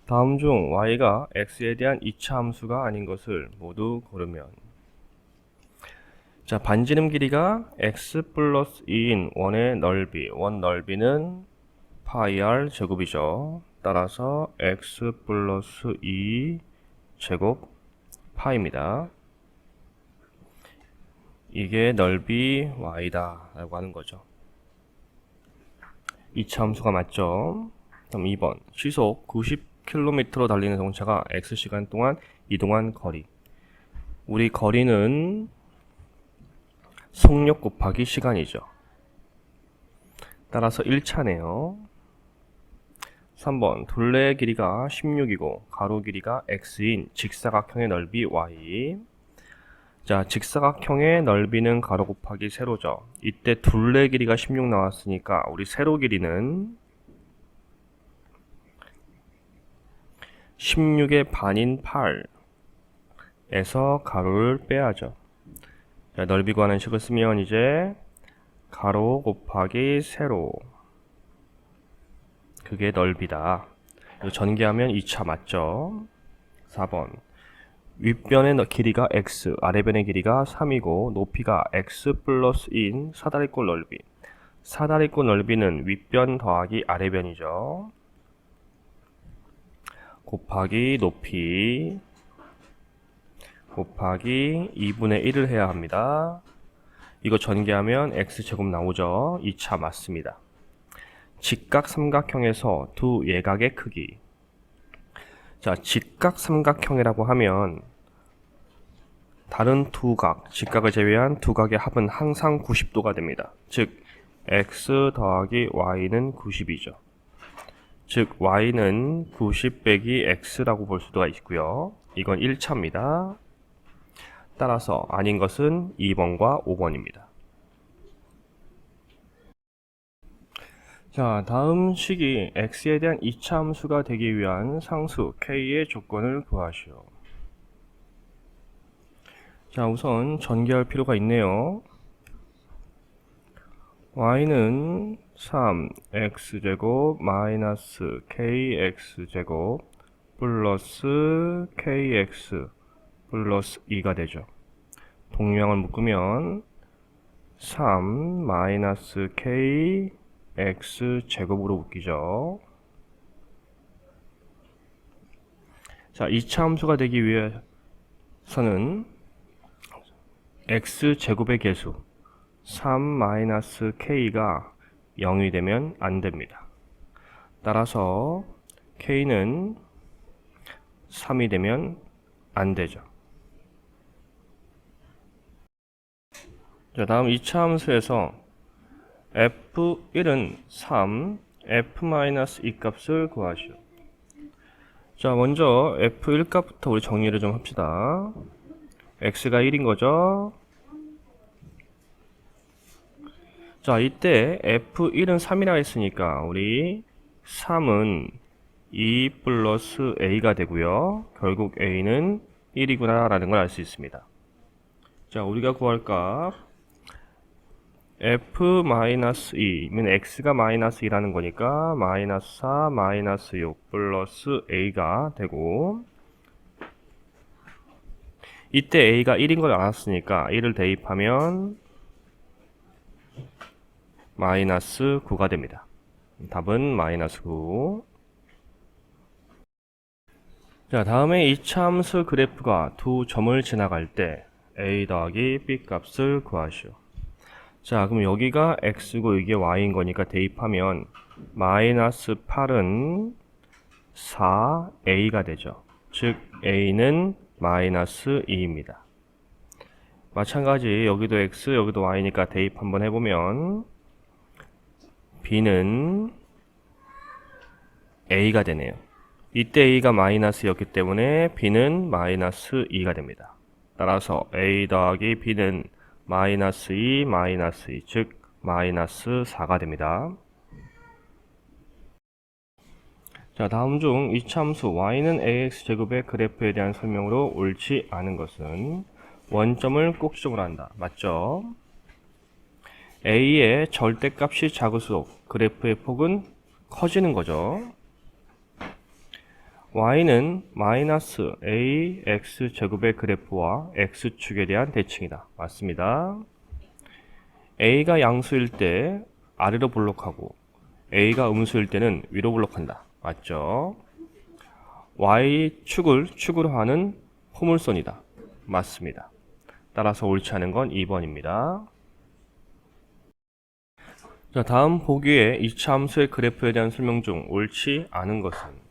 다음 중 y가 x에 대한 이차 함수가 아닌 것을 모두 고르면. 자, 반지름 길이가 x 플러스 2인 원의 넓이, 원 넓이는 파이 r 제곱이죠. 따라서 x 플러스 2 제곱 파입니다. 이게 넓이 y다 라고 하는 거죠. 이차 함수가 맞죠? 그럼 2번 시속 90km로 달리는 자동차가 x시간 동안 이동한 거리. 우리 거리는 속력 곱하기 시간이죠. 따라서 1차네요. 3번 둘레의 길이가 16이고 가로 길이가 x인 직사각형의 넓이 y. 자, 직사각형의 넓이는 가로 곱하기 세로죠. 이때 둘레 길이가 16 나왔으니까 우리 세로 길이는 16의 반인 8에서 가로를 빼야죠. 자, 넓이 구하는 식을 쓰면 이제 가로 곱하기 세로, 그게 넓이다. 이거 전개하면 2차 맞죠? 4번 윗변의 길이가 x, 아래변의 길이가 3이고 높이가 x 플러스 2인 사다리꼴 넓이. 사다리꼴 넓이는 윗변 더하기 아래변이죠. 곱하기 높이 곱하기 2분의 1을 해야 합니다. 이거 전개하면 x제곱 나오죠. 2차 맞습니다. 직각 삼각형에서 두 예각의 크기. 자, 직각 삼각형이라고 하면 다른 두 각, 직각을 제외한 두 각의 합은 항상 90도가 됩니다. 즉 x 더하기 y는 90이죠. 즉 y는 90 빼기 x라고 볼 수가 있고요. 이건 1차입니다. 따라서 아닌 것은 2번과 5번입니다. 자, 다음 식이 x에 대한 이차 함수가 되기 위한 상수 k의 조건을 구하시오. 자, 우선 전개할 필요가 있네요. y는 3x제곱 마이너스 kx제곱 플러스 kx 플러스 2가 되죠. 동량을 묶으면 3 마이너스 k x제곱으로 묶이죠. 자, 2차 함수가 되기 위해서는 x제곱의 개수 3-k가 0이 되면 안 됩니다. 따라서 k는 3이 되면 안 되죠. 자, 다음 2차 함수에서 f1은 3, f-2 값을 구하시오. 자, 먼저 f1 값부터 우리 정리를 좀 합시다. x가 1인 거죠. 자, 이때 f1은 3이라 했으니까 우리 3은 2 플러스 a가 되고요. 결국 a는 1이구나 라는 걸 알 수 있습니다. 자, 우리가 구할 값 f-2면 x가 마이너스 2라는 거니까 마이너스 4, 마이너스 6 플러스 a가 되고, 이때 a가 1인 걸 알았으니까 1을 대입하면 마이너스 9가 됩니다. 답은 마이너스 9. 자, 다음에 이차 함수 그래프가 두 점을 지나갈 때 a 더하기 b 값을 구하시오. 자, 그럼 여기가 x고 이게 y인 거니까 대입하면 마이너스 8은 4a가 되죠. 즉 a는 마이너스 2입니다. 마찬가지 여기도 x 여기도 y니까 대입 한번 해보면 b는 a가 되네요. 이때 a가 마이너스였기 때문에 b는 마이너스 2가 됩니다. 따라서 a 더하기 b는 마이너스 2, 마이너스 2, 즉 마이너스 4가 됩니다. 자, 다음 중 이차 함수 y는 ax제곱의 그래프에 대한 설명으로 옳지 않은 것은 원점을 꼭 지정을 한다. 맞죠? a의 절대값이 작을수록 그래프의 폭은 커지는 거죠. y는 마이너스 ax 제곱의 그래프와 x축에 대한 대칭이다. 맞습니다. a가 양수일 때 아래로 볼록하고 a가 음수일 때는 위로 볼록한다. 맞죠? y축을 하는 포물선이다. 맞습니다. 따라서 옳지 않은 건 2번입니다. 자, 다음 보기에 이차 함수의 그래프에 대한 설명 중 옳지 않은 것은,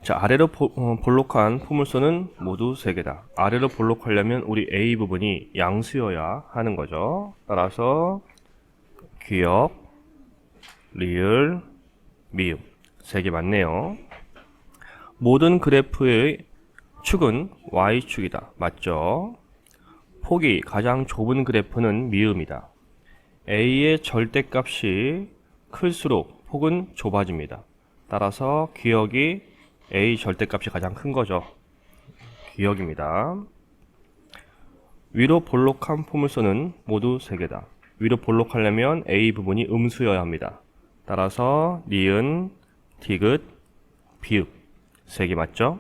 자, 아래로 볼록한 포물선은 모두 3개다. 아래로 볼록하려면 우리 A 부분이 양수여야 하는 거죠. 따라서 기역, 리을, 미음 3개 맞네요. 모든 그래프의 축은 Y축이다. 맞죠? 폭이 가장 좁은 그래프는 미음이다. A의 절대값이 클수록 폭은 좁아집니다. 따라서 기역이 A 절대값이 가장 큰 거죠. 기역입니다. 위로 볼록한 포물선은 모두 3개다. 위로 볼록하려면 A 부분이 음수여야 합니다. 따라서 니은, 디귿, 비읍 3개 맞죠?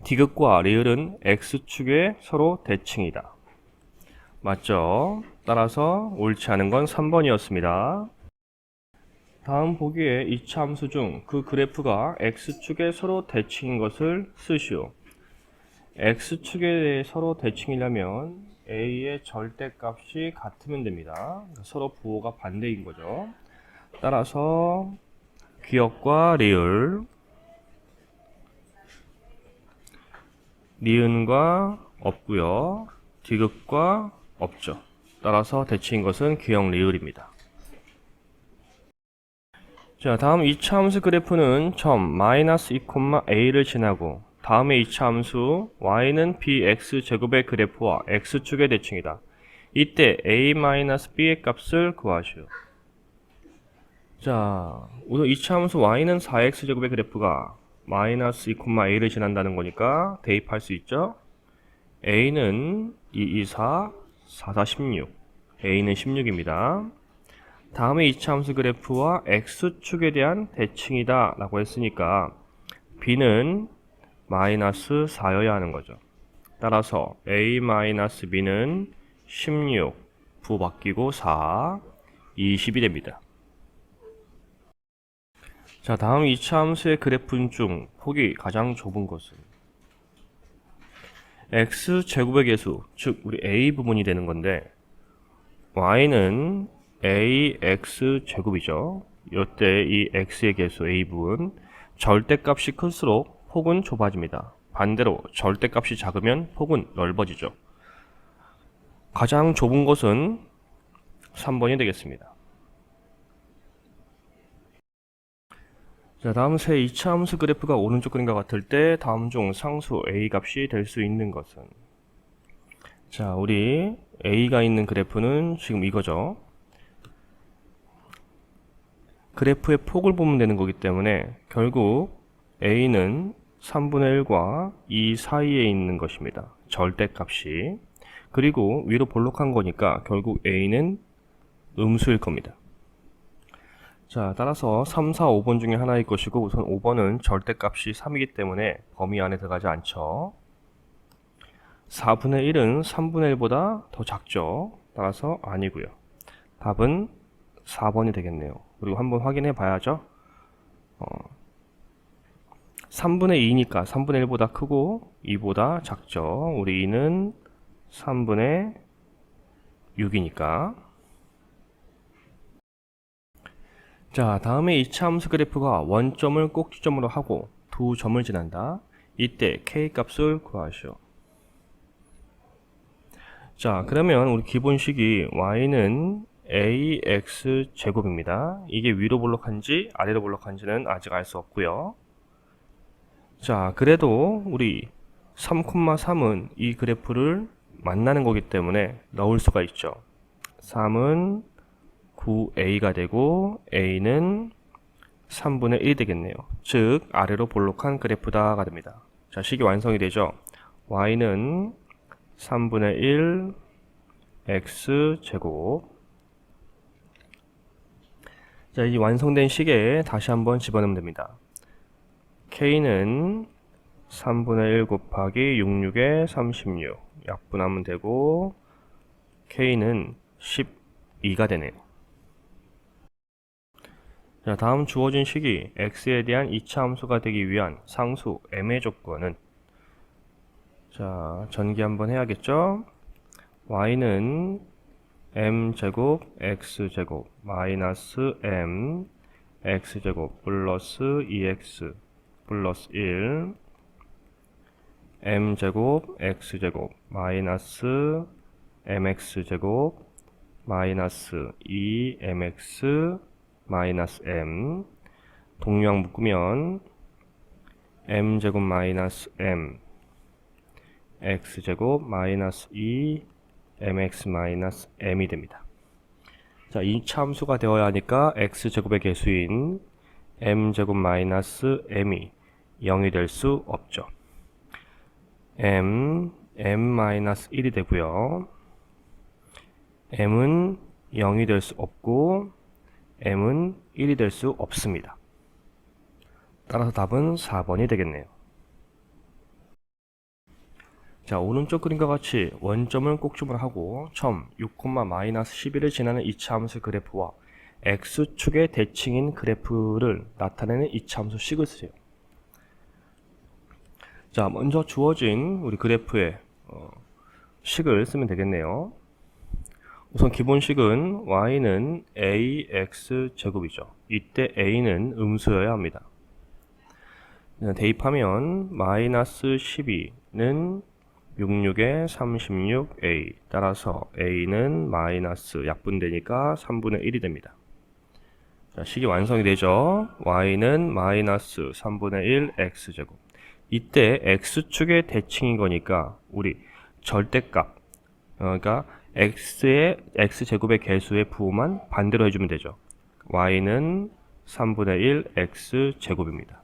디귿과 리을은 X축의 서로 대칭이다. 맞죠? 따라서 옳지 않은 건 3번이었습니다. 다음 보기에 이차 함수 중 그 그래프가 X축의 서로 대칭인 것을 쓰시오. X축의 서로 대칭이려면 A의 절대값이 같으면 됩니다. 서로 부호가 반대인 거죠. 따라서 기역과 리을, 니은과 없고요. 디귿과 없죠. 따라서 대칭인 것은 기역 리을입니다. 자, 다음 2차 함수 그래프는 점 마이너스 2,a를 지나고 다음의 2차 함수 y는 bx 제곱의 그래프와 x축의 대칭이다. 이때 a-b의 값을 구하시오. 자, 우선 2차 함수 y는 4x 제곱의 그래프가 마이너스 2,a를 지난다는 거니까 대입할 수 있죠. a는 2, 2, 4, 4, 4, 16. a는 16입니다. 다음에 2차 함수 그래프와 x축에 대한 대칭이다 라고 했으니까 b는 마이너스 4여야 하는 거죠. 따라서 a-b는 16 부호 바뀌고 4, 20이 됩니다. 자, 다음 2차 함수의 그래프 중 폭이 가장 좁은 것은 x제곱의 개수, 즉 우리 a 부분이 되는 건데 y는 ax 제곱이죠. 이때 이 x의 개수 a 부분 절대값이 클수록 폭은 좁아집니다. 반대로 절대값이 작으면 폭은 넓어지죠. 가장 좁은 것은 3번이 되겠습니다. 자, 다음 세 2차 함수 그래프가 오른쪽 그림과 같을 때 다음 중 상수 a 값이 될 수 있는 것은, 자, 우리 a가 있는 그래프는 지금 이거죠. 그래프의 폭을 보면 되는 거기 때문에 결국 a는 3분의 1과 2 사이에 있는 것입니다. 절대값이. 그리고 위로 볼록한 거니까 결국 a는 음수일 겁니다. 자, 따라서 3, 4, 5번 중에 하나일 것이고 우선 5번은 절대값이 3이기 때문에 범위 안에 들어가지 않죠. 4분의 1은 3분의 1보다 더 작죠. 따라서 아니고요. 답은 4번이 되겠네요. 그리고 한번 확인해 봐야죠. 3분의 2니까 3분의 1보다 크고 2보다 작죠. 우리 2는 3분의 6이니까. 자, 다음에 2차 함수 그래프가 원점을 꼭지점으로 하고 두 점을 지난다. 이때 K값을 구하시오. 자, 그러면 우리 기본식이 Y는 AX 제곱입니다. 이게 위로 볼록한지 아래로 볼록한지는 아직 알 수 없고요. 자, 그래도 우리 3,3은 이 그래프를 만나는 거기 때문에 넣을 수가 있죠. 3은 9a가 되고 a는 3분의 1이 되겠네요. 즉 아래로 볼록한 그래프다가 됩니다. 자, 식이 완성이 되죠. y는 3분의 1 x제곱. 자, 이 완성된 식에 다시 한번 집어넣으면 됩니다. K는 3분의 1 곱하기 66에 36 약분하면 되고 K는 12가 되네요. 자, 다음 주어진 식이 x에 대한 2차 함수가 되기 위한 상수 m의 조건은, 자, 전기 한번 해야겠죠? y는 m제곱 x제곱 마이너스 m x제곱 플러스 2x 플러스 1 m제곱 x제곱 마이너스 mx제곱 마이너스 2mx 마이너스 m 동류항 묶으면 m제곱 마이너스 m x제곱 마이너스 2 mx 마이너스 m이 됩니다. 자, 2차 함수가 되어야 하니까 x제곱의 개수인 m제곱 마이너스 m이 0이 될 수 없죠. m 마이너스 1이 되고요. m은 0이 될 수 없고 m은 1이 될 수 없습니다. 따라서 답은 4번이 되겠네요. 자, 오른쪽 그림과 같이 원점을 꼭지점을 하고 점 6, 마이너스 11을 지나는 2차 함수 그래프와 x축의 대칭인 그래프를 나타내는 2차 함수 식을 쓰세요. 자, 먼저 주어진 우리 그래프의 식을 쓰면 되겠네요. 우선 기본식은 y는 ax제곱이죠. 이때 a는 음수여야 합니다. 대입하면 마이너스 12는 66에 36a, 따라서 a는 마이너스 약분되니까 3분의 1이 됩니다. 자, 식이 완성이 되죠. y는 마이너스 3분의 1 x제곱. 이때 x축의 대칭인 거니까 우리 절대값, 그러니까 x제곱의 개수의 부호만 반대로 해주면 되죠. y는 3분의 1 x제곱입니다.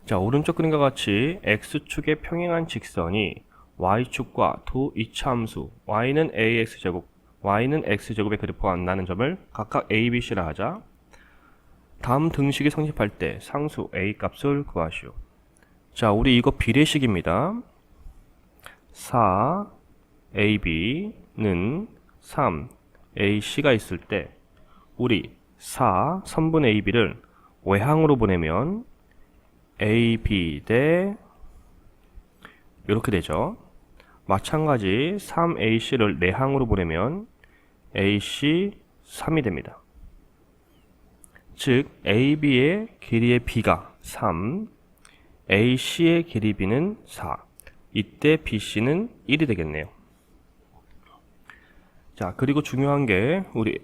자, 오른쪽 그림과 같이 x축의 평행한 직선이 y축과 두 이차 함수 y는 ax제곱, y는 x제곱의 그래프가 만나는 점을 각각 a, b, c라 하자. 다음 등식이 성립할 때 상수 a 값을 구하시오. 자, 우리 이거 비례식입니다. 4ab는 3ac가 있을 때 우리 4 3분의 ab를 외항으로 보내면 ab 대 이렇게 되죠. 마찬가지 3ac를 내항으로 보내면 ac 3이 됩니다. 즉 ab의 길이의 b가 3, ac의 길이 b는 4. 이때 bc는 1이 되겠네요. 자, 그리고 중요한 게 우리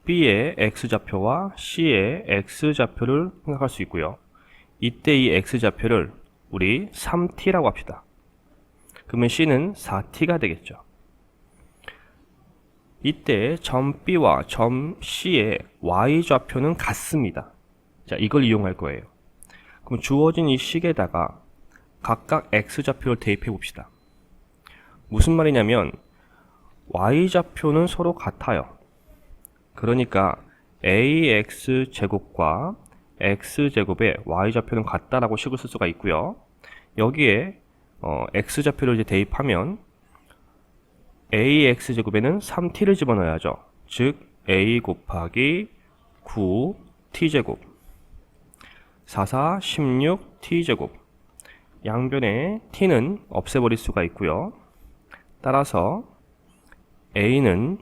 b의 x좌표와 c의 x좌표를 생각할 수 있고요. 이때 이 x좌표를 우리 3t라고 합시다. 그러면 c는 4t가 되겠죠. 이때 점 B와 점 C의 y좌표는 같습니다. 자, 이걸 이용할 거예요. 그럼 주어진 이 식에다가 각각 x좌표를 대입해 봅시다. 무슨 말이냐면 y좌표는 서로 같아요. 그러니까 ax제곱과 x제곱의 y좌표는 같다라고 식을 쓸 수가 있고요. 여기에 x좌표를 이제 대입하면 ax제곱에는 3t를 집어넣어야죠. 즉 a 곱하기 9t제곱 44, 16t제곱. 양변에 t는 없애버릴 수가 있고요. 따라서 a는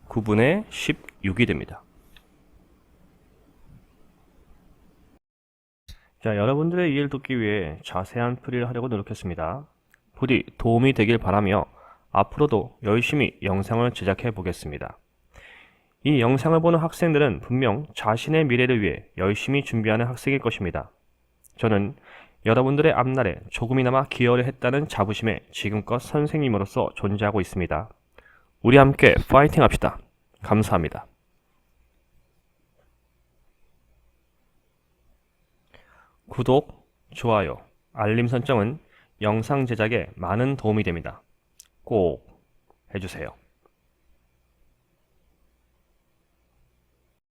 9분의 16이 됩니다. 자, 여러분들의 이해를 돕기 위해 자세한 풀이를 하려고 노력했습니다. 부디 도움이 되길 바라며 앞으로도 열심히 영상을 제작해 보겠습니다. 이 영상을 보는 학생들은 분명 자신의 미래를 위해 열심히 준비하는 학생일 것입니다. 저는 여러분들의 앞날에 조금이나마 기여를 했다는 자부심에 지금껏 선생님으로서 존재하고 있습니다. 우리 함께 파이팅 합시다. 감사합니다. 구독, 좋아요, 알림 설정은 영상 제작에 많은 도움이 됩니다. 꼭 해주세요.